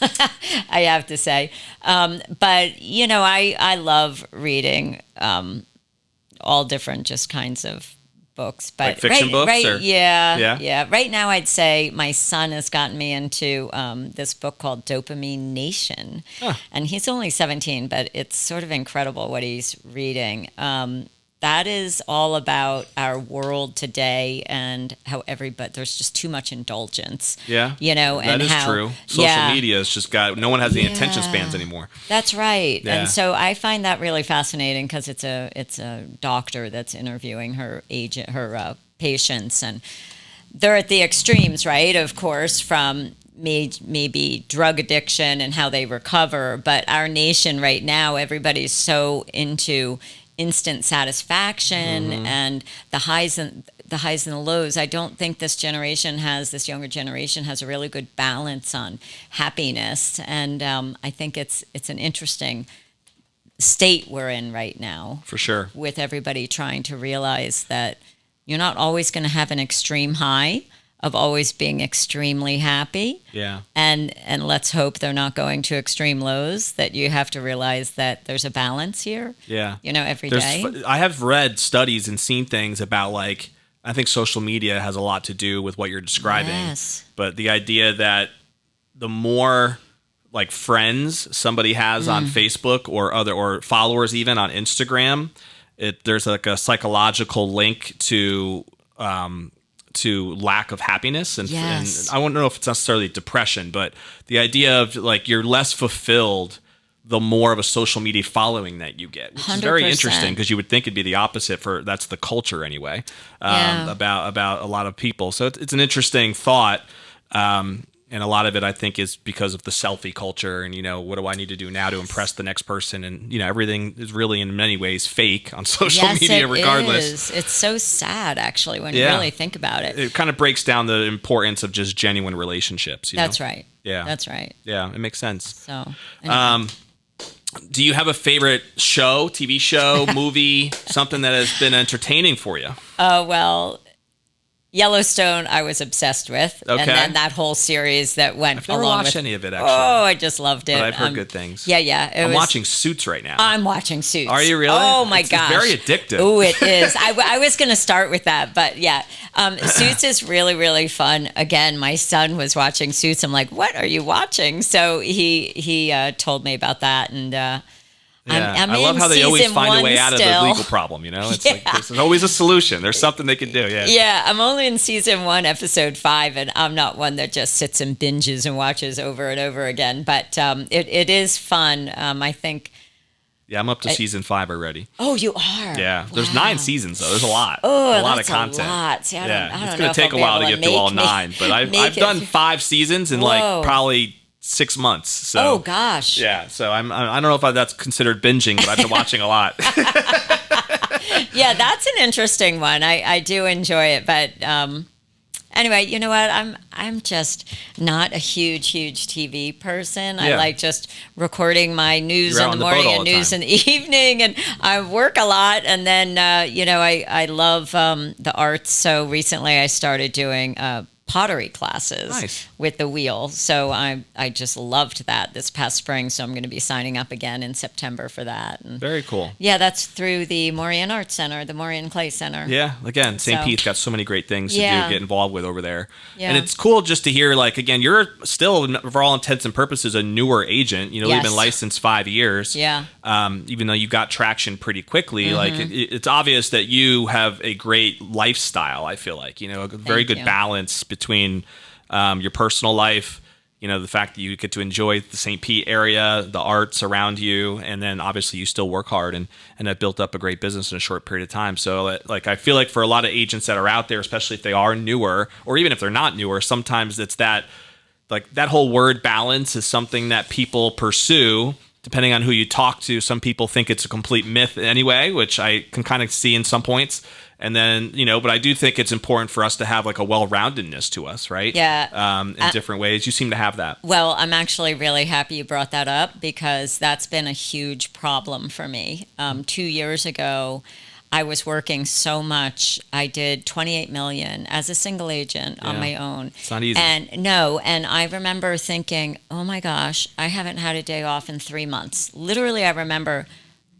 I have to say. But, I love reading all different just kinds of books, but like fiction books? Or? Yeah. Right now, I'd say my son has gotten me into this book called Dopamine Nation, and he's only 17, but it's sort of incredible what he's reading. That is all about our world today and how there's just too much indulgence. Yeah, and that is how, true. Social media has just no one has the attention spans anymore. That's right. Yeah. And so I find that really fascinating because it's a doctor that's interviewing her patients, and they're at the extremes, right? Of course, from maybe drug addiction and how they recover. But our nation right now, everybody's so into instant satisfaction and the highs and the lows. I don't think this younger generation has a really good balance on happiness, and I think it's an interesting state we're in right now. For sure. With everybody trying to realize that you're not always going to have an extreme high of always being extremely happy. Yeah. And let's hope they're not going to extreme lows, that you have to realize that there's a balance here. Yeah. Every day. I have read studies and seen things about I think social media has a lot to do with what you're describing. Yes. But the idea that the more friends somebody has on Facebook or followers even on Instagram, there's like a psychological link to lack of happiness, and I wouldn't know if it's necessarily depression, but the idea of like you're less fulfilled the more of a social media following that you get, which 100%. Is very interesting, because you would think it'd be the opposite that's the culture anyway, about a lot of people. So it's an interesting thought. And a lot of it, I think, is because of the selfie culture and, what do I need to do now to impress the next person? And, everything is really in many ways fake on social media regardless. It's so sad, actually, when you really think about it. It kind of breaks down the importance of just genuine relationships. That's right. Yeah. That's right. Yeah, it makes sense. So, anyway. Do you have a favorite show, TV show, movie, something that has been entertaining for you? Well, Yellowstone, I was obsessed with, and then that whole series that went I've never along watched with, any of it, actually. Oh, I just loved it. But I've heard good things. Yeah. I'm watching Suits right now. I'm watching Suits. Are you really? Oh my gosh, it's very addictive. Oh, it is. I was going to start with that, but yeah, Suits is really, really fun. Again, my son was watching Suits. I'm like, what are you watching? So he told me about that, and. I'm I love how they always find a way out of the legal problem, It's like there's always a solution. There's something they can do, Yeah, I'm only in season 1, episode 5, and I'm not one that just sits and binges and watches over and over again, but it is fun, I think. Yeah, I'm up to season 5 already. Oh, you are? Yeah, there's 9 seasons, though. There's a lot. Oh, a lot of content. A lot. See, I don't it's know going to take a while to get through all 9, but I've done 5 seasons in like probably 6 months. So, oh gosh. Yeah. So I don't know if that's considered binging, but I've been watching a lot. Yeah, that's an interesting one. I do enjoy it, but anyway, you know what? I'm just not a huge TV person. I like just recording my news in the morning and news in the evening, and I work a lot. And then I love the arts. So recently I started doing pottery classes with the wheel. So I just loved that this past spring. So I'm going to be signing up again in September for that. And very cool. Yeah, that's through the Morean Arts Center, the Morean Clay Center. Yeah, again, St. Pete's got so many great things to do, get involved with over there. Yeah. And it's cool just to hear, like, again, you're still, for all intents and purposes, a newer agent. You've been licensed 5 years. Yeah. Even though you got traction pretty quickly, like it's obvious that you have a great lifestyle, I feel like, a very good balance between your personal life, the fact that you get to enjoy the St. Pete area, the arts around you, and then obviously you still work hard and have built up a great business in a short period of time. So like I feel like for a lot of agents that are out there, especially if they are newer, or even if they're not newer, sometimes it's that whole word balance is something that people pursue. Depending on who you talk to, some people think it's a complete myth anyway, which I can kind of see in some points. And then, but I do think it's important for us to have like a well-roundedness to us, right? Yeah. In different ways. You seem to have that. Well, I'm actually really happy you brought that up, because that's been a huge problem for me. 2 years ago, I was working so much. I did $28 million as a single agent on my own. It's not easy. And I remember thinking, oh my gosh, I haven't had a day off in 3 months. Literally, I remember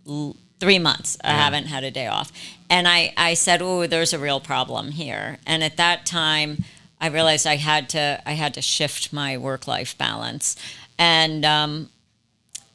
3 months I haven't had a day off. And I said, oh, there's a real problem here. And at that time, I realized I had to shift my work-life balance. And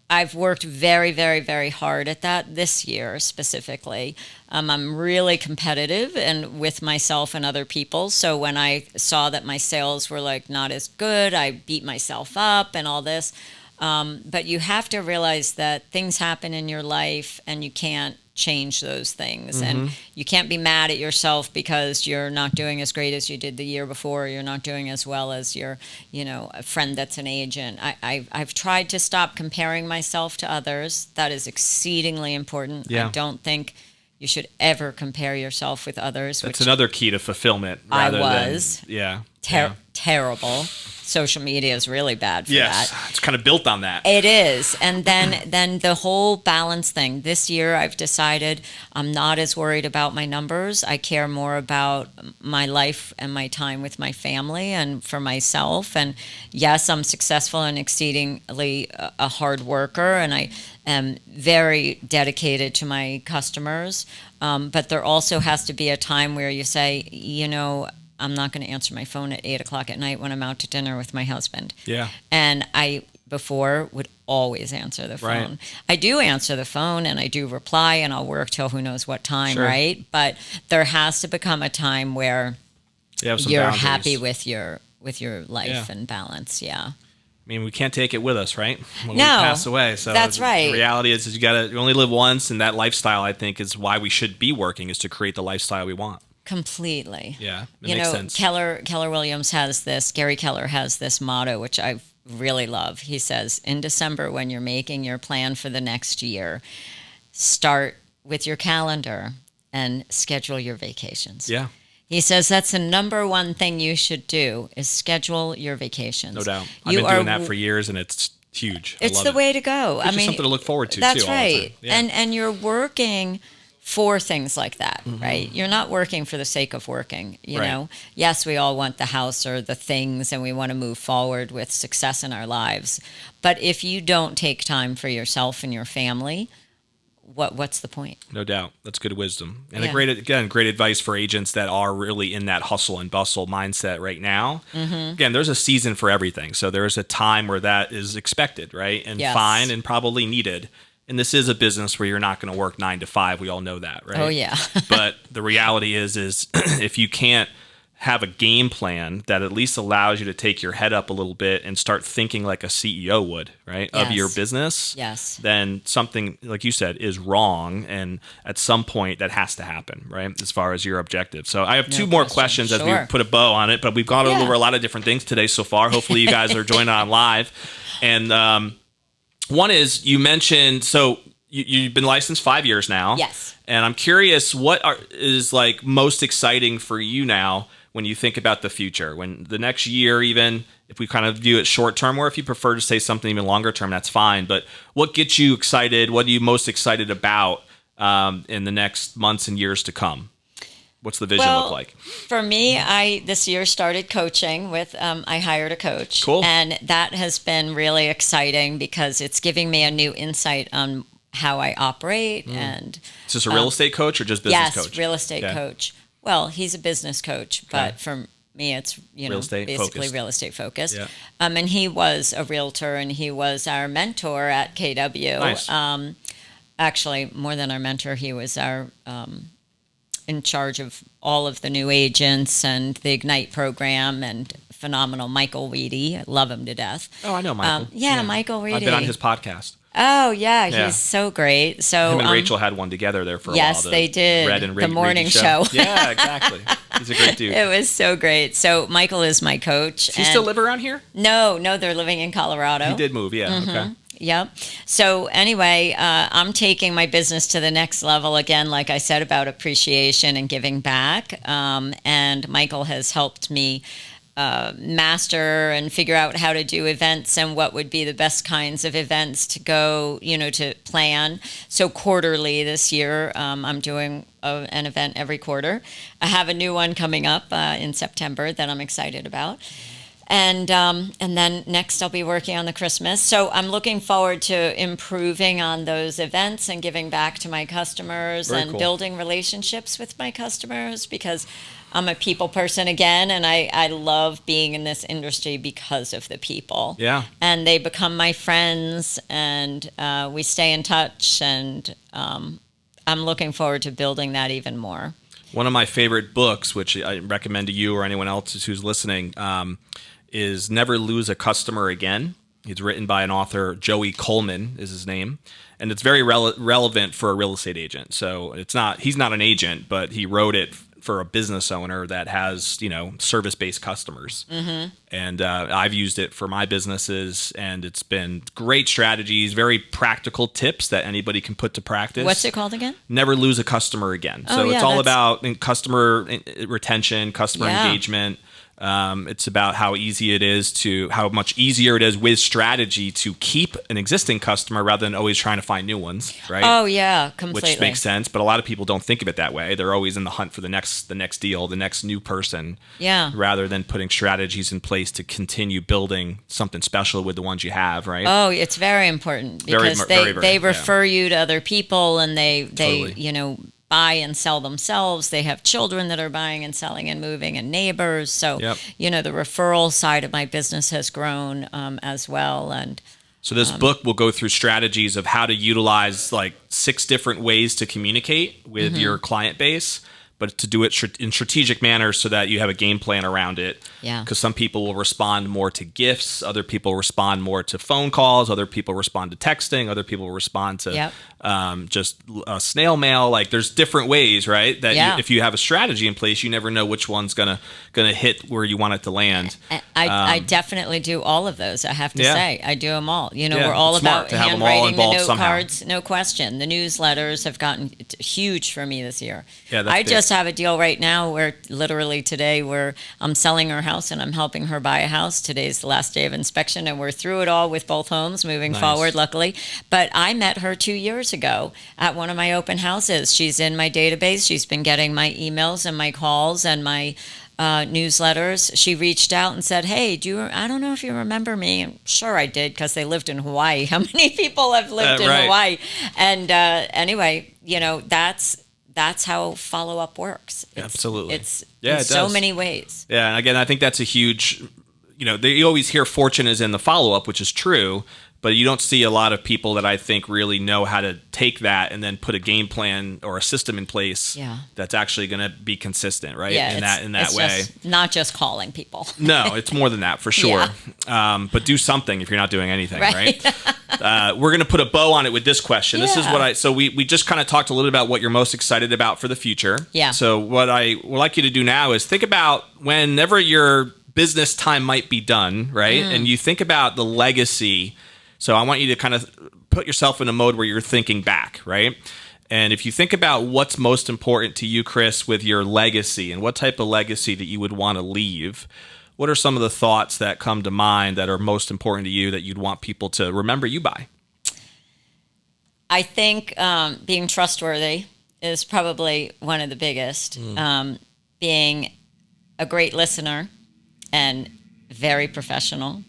I've worked very, very, very hard at that this year specifically. I'm really competitive and with myself and other people. So when I saw that my sales were like not as good, I beat myself up and all this. But you have to realize that things happen in your life and you can't change those things. And you can't be mad at yourself because you're not doing as great as you did the year before. You're not doing as well as your, a friend that's an agent. I've tried to stop comparing myself to others. That is exceedingly important. Yeah. I don't think you should ever compare yourself with others. That's another key to fulfillment. Terrible. Social media is really bad for that. It's kind of built on that. It is. And then the whole balance thing. This year I've decided I'm not as worried about my numbers. I care more about my life and my time with my family and for myself. And yes, I'm successful and exceedingly a hard worker, and I am very dedicated to my customers. But there also has to be a time where you say, I'm not going to answer my phone at 8 o'clock at night when I'm out to dinner with my husband. Yeah. And before would always answer the phone. Right. I do answer the phone and I do reply and I'll work till who knows what time, Sure. right? But there has to become a time where You have some you're boundaries. happy with your life Yeah. and balance. Yeah. I mean, we can't take it with us, right? When No, we pass away. So that's right. The reality is you only live once, and that lifestyle, I think, is why we should be working, is to create the lifestyle we want. Completely. Yeah, it makes sense. Keller Williams has this, Gary Keller has this motto, which I really love. He says, in December, when you're making your plan for the next year, start with your calendar and schedule your vacations. Yeah, He says that's the number one thing you should do is schedule your vacations. no doubt. I've been doing that for years, and it's huge. It's the way to go. It's just something to look forward to, that's too, all the time. right. Yeah. And you're working for things like that, right? You're not working for the sake of working, you Right. know? Yes, we all want the house or the things and we want to move forward with success in our lives. But if you don't take time for yourself and your family, what's the point? No doubt. That's good wisdom. And Yeah. great advice for agents that are really in that hustle and bustle mindset right now. Again, there's a season for everything. So there's a time where that is expected, right? And Yes. fine and probably needed. And this is a business where you're not going to work 9 to 5. We all know that, right? Oh, yeah. But the reality is if you can't have a game plan that at least allows you to take your head up a little bit and start thinking like a CEO would, right, of your Yes. business, Yes. then something, like you said, is wrong. And at some point that has to happen, right, as far as your objective. So I have two more questions as we Sure. put a bow on it, but we've gone Yeah. over a lot of different things today so far. Hopefully you guys are joining on live. And one is, you mentioned, so you've been licensed 5 years now. Yes. And I'm curious, is like most exciting for you now when you think about the future, when the next year, even if we kind of view it short term, or if you prefer to say something even longer term, that's fine. But what gets you excited? What are you most excited about in the next months and years to come? What's the vision look like? For me, I this year started coaching with, I hired a coach. Cool. And that has been really exciting because it's giving me a new insight on how I operate. And Is this a real estate coach or just business coach? yes, real estate Okay. coach. Well, he's a business coach, but Okay. for me, it's, Real estate basically focused. real estate focused. Yeah. And he was a realtor and he was our mentor at KW. Nice. Actually, more than our mentor, he was our in charge of all of the new agents and the Ignite program, and phenomenal Michael Weedy. I love him to death. Oh, I know Michael. Michael Weedy. I've been on his podcast. Oh, yeah, Yeah. he's so great. So Him and Rachel had one together there for a while. yes, the they did. Red and The Rig- morning Riggy show. Yeah, exactly. He's a great dude. it was so great. So Michael is my coach. Does he still live around here? No, they're living in Colorado. He did move, yeah. Okay. Yep. So anyway, I'm taking my business to the next level again, like I said, about appreciation and giving back. And Michael has helped me master and figure out how to do events and what would be the best kinds of events to go, to plan. So quarterly this year, I'm doing an event every quarter. I have a new one coming up in September that I'm excited about. And then next I'll be working on the Christmas. So I'm looking forward to improving on those events and giving back to my customers Very and cool. building relationships with my customers, because I'm a people person again, and I love being in this industry because of the people. Yeah. And they become my friends, and we stay in touch, and I'm looking forward to building that even more. One of my favorite books, which I recommend to you or anyone else who's listening, is Never Lose a Customer Again. It's written by an author, Joey Coleman is his name, and it's very relevant for a real estate agent. So he's not an agent, but he wrote it for a business owner that has, service-based customers. Mm-hmm. And I've used it for my businesses, and it's been great strategies, very practical tips that anybody can put to practice. What's it called again? Never Lose a Customer Again. Oh, So yeah, it's all that's- about customer retention, customer Yeah. engagement. It's about how much easier it is with strategy to keep an existing customer rather than always trying to find new ones, right? Oh, yeah, completely. Which makes sense, but a lot of people don't think of it that way. They're always in the hunt for the next deal, the next new person, Yeah. rather than putting strategies in place to continue building something special with the ones you have, right? Oh, it's very important Very, because very, they yeah. refer you to other people, and they Totally. buy and sell themselves. They have children that are buying and selling and moving, and neighbors. So, the referral side of my business has grown as well. And so this book will go through strategies of how to utilize like 6 different ways to communicate with your client base, but to do it in strategic manners so that you have a game plan around it. Yeah. Because some people will respond more to gifts, other people respond more to phone calls, other people respond to texting, other people respond to just snail mail. Like there's different ways, right? That if you have a strategy in place, you never know which one's gonna hit where you want it to land. I definitely do all of those. I have to say, I do them all. We're all about handwriting, the note cards, no question. The newsletters have gotten huge for me this year. Yeah, I just have a deal right now where literally today I'm selling her house and I'm helping her buy a house. Today's the last day of inspection and we're through it all with both homes moving forward, luckily. But I met her 2 years ago at one of my open houses. She's in my database. She's been getting my emails and my calls and my newsletters. She reached out and said, "Hey, I don't know if you remember me." And sure I did, because they lived in Hawaii. How many people have lived in Hawaii? And anyway, that's how follow-up works. Absolutely. It's in so many ways. Yeah, and again, I think that's a huge, you always hear fortune is in the follow-up, which is true, but you don't see a lot of people that I think really know how to take that and then put a game plan or a system in place that's actually going to be consistent, right? Yeah, in that way. Not just calling people. No, it's more than that for sure. But do something if you're not doing anything, right? We're going to put a bow on it with this question. This is what so we just kind of talked a little bit about what you're most excited about for the future. Yeah. So what I would like you to do now is think about whenever your business time might be done, right? And you think about the legacy. So I want you to kind of put yourself in a mode where you're thinking back, right? And if you think about what's most important to you, Chris, with your legacy and what type of legacy that you would want to leave, what are some of the thoughts that come to mind that are most important to you that you'd want people to remember you by? I think being trustworthy is probably one of the biggest. Being a great listener and very professional.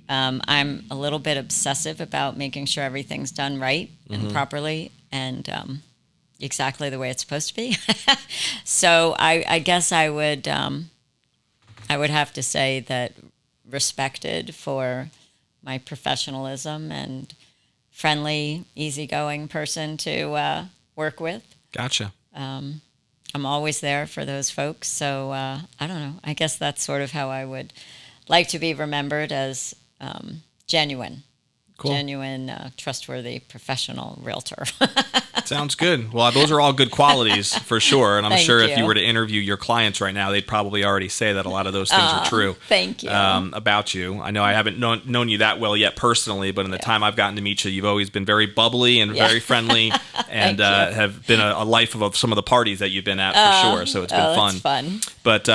I'm a little bit obsessive about making sure everything's done right and properly and exactly the way it's supposed to be. So I guess I would have to say that respected for my professionalism and friendly, easygoing person to work with. Gotcha. I'm always there for those folks. So I don't know. I guess that's sort of how I would like to be remembered, as genuine, trustworthy, professional realtor. Sounds good. Well, those are all good qualities for sure. And I'm sure if you were to interview your clients right now, they'd probably already say that a lot of those things are true. Thank you. About you. I know I haven't known you that well yet personally, but in the time I've gotten to meet you, you've always been very bubbly and very friendly and have been a life of some of the parties that you've been at for sure. So it's been fun. That's fun. But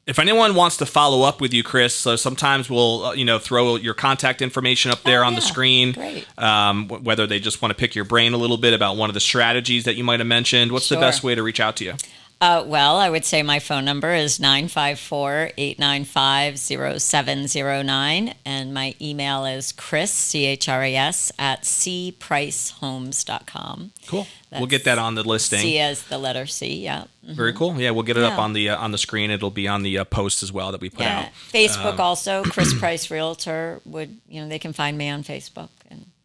if anyone wants to follow up with you, Chris, so sometimes we'll throw your contact information up there on the screen. Great. Whether they just want to pick your brain a little bit about one of the strategies that you might have mentioned. What's the best way to reach out to you? Well, I would say my phone number is 954-895-0709, and my email is Chris, C-H-R-A-S, at cpricehomes.com. Cool. We'll get that on the listing. C as the letter C, Very cool. Yeah, we'll get it up on the screen. It'll be on the post as well that we put out. Facebook also, Chris Price Realtor they can find me on Facebook.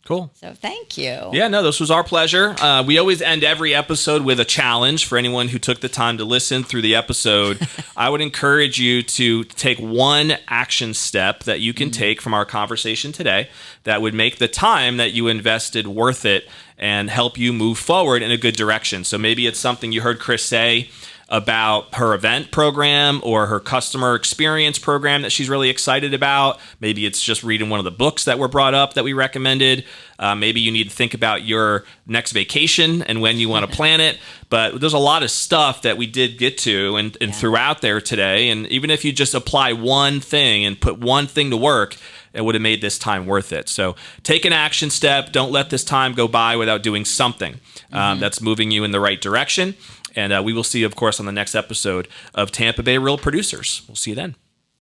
Cool. So thank you. Yeah, no, this was our pleasure. We always end every episode with a challenge for anyone who took the time to listen through the episode. I would encourage you to take one action step that you can take from our conversation today that would make the time that you invested worth it and help you move forward in a good direction. So maybe it's something you heard Chris say about her event program or her customer experience program that she's really excited about. Maybe it's just reading one of the books that were brought up that we recommended. Maybe you need to think about your next vacation and when you want to plan it. But there's a lot of stuff that we did get to and throughout there today. And even if you just apply one thing and put one thing to work, it would have made this time worth it. So take an action step. Don't let this time go by without doing something that's moving you in the right direction. And we will see you, of course, on the next episode of Tampa Bay Real Producers. We'll see you then.